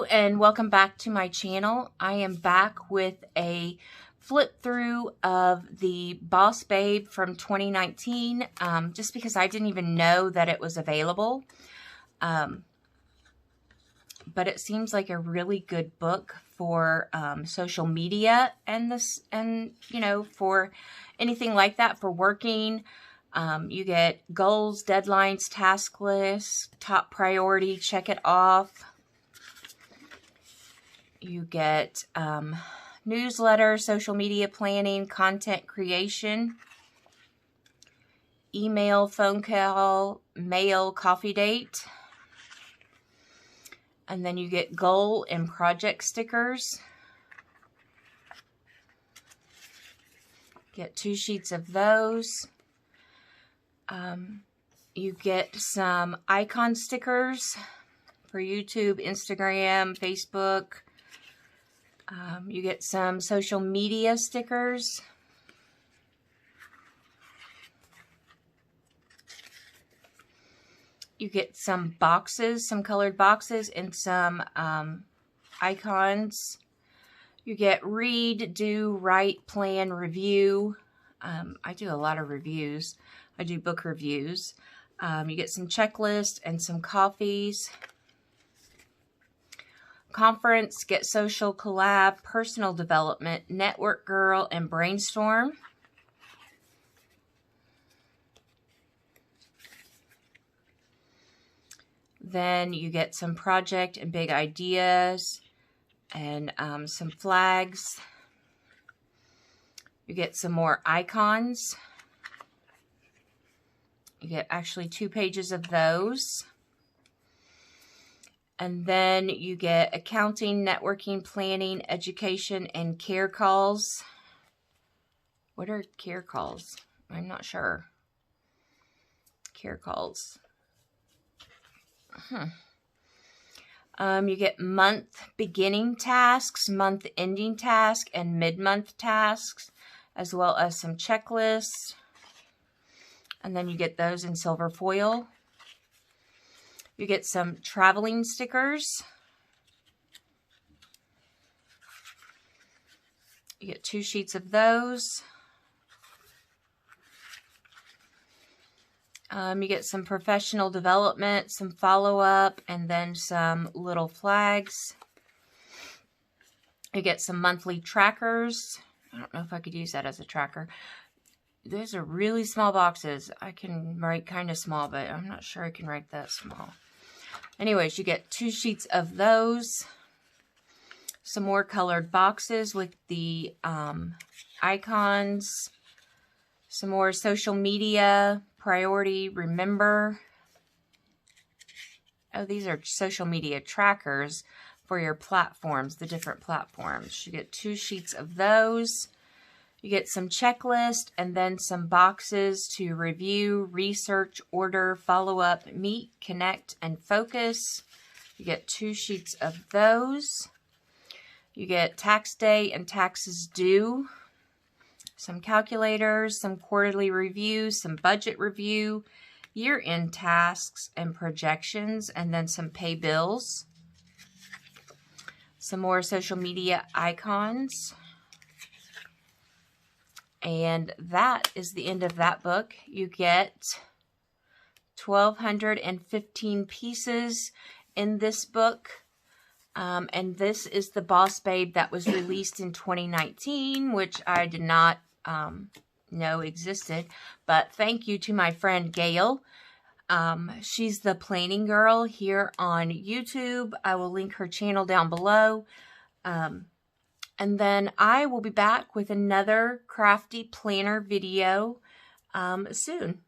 And welcome back to my channel. I am back with a flip through of the Boss Babe from 2019, just because I didn't even know that it was available. But it seems like a really good book for social media and you know, for anything like that, for working. You get goals, deadlines, task lists, top priority, check it off. You get newsletter, social media planning, content creation, email, phone call, mail, coffee date. And then you get goal and project stickers. Get 2 sheets of those. You get some icon stickers for YouTube, Instagram, Facebook. You get some social media stickers. You get some boxes, some colored boxes, and some icons. You get read, do, write, plan, review. I do a lot of reviews. I do book reviews. You get some checklists and some coffees. Conference, get social, collab, personal development, network girl, and brainstorm. Then you get some project and big ideas and some flags. You get some more icons. You get actually 2 pages of those. And then you get accounting, networking, planning, education, and care calls. What are care calls? I'm not sure. Care calls. You get month beginning tasks, month ending tasks, and mid-month tasks, as well as some checklists. And then you get those in silver foil. You get some traveling stickers. You get 2 sheets of those. You get some professional development, some follow-up, and then some little flags. You get some monthly trackers. I don't know if I could use that as a tracker. Those are really small boxes. I can write kind of small, but I'm not sure I can write that small. Anyways, you get 2 sheets of those. Some more colored boxes with the icons. Some more social media, priority, remember. Oh, these are social media trackers for your platforms, the different platforms. You get 2 sheets of those. You get some checklist and then some boxes to review, research, order, follow up, meet, connect, and focus. You get 2 sheets of those. You get tax day and taxes due. Some calculators, some quarterly reviews, some budget review, year-end tasks and projections, and then some pay bills. Some more social media icons. And that is the end of that book. You get 1,215 pieces in this book. And this is the Boss Babe that was released in 2019, which I did not know existed. But thank you to my friend Gail. She's the planning girl here on YouTube. I will link her channel down below. And then I will be back with another crafty planner video soon.